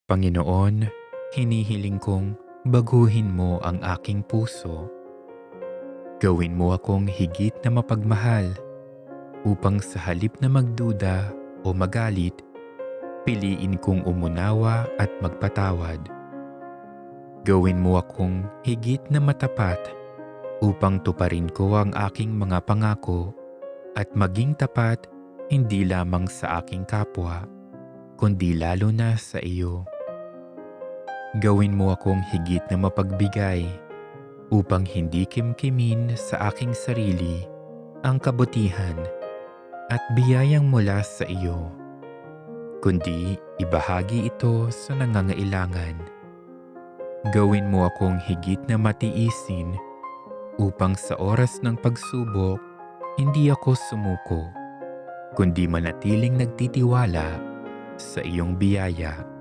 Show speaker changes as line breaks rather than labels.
Panginoon, hinihiling kong baguhin mo ang aking puso. Gawin mo akong higit na mapagmahal upang sa halip na magduda o magalit, piliin kong umunawa at magpatawad. Gawin mo akong higit na matapat upang tuparin ko ang aking mga pangako at maging tapat hindi lamang sa aking kapwa, kundi lalo na sa iyo. Gawin mo akong higit na mapagbigay upang hindi kimkimin sa aking sarili ang kabutihan at biyayang mula sa iyo, kundi ibahagi ito sa nangangailangan. Gawin mo akong higit na matiisin upang sa oras ng pagsubok hindi ako sumuko, kundi manatiling nagtitiwala sa iyong biyaya.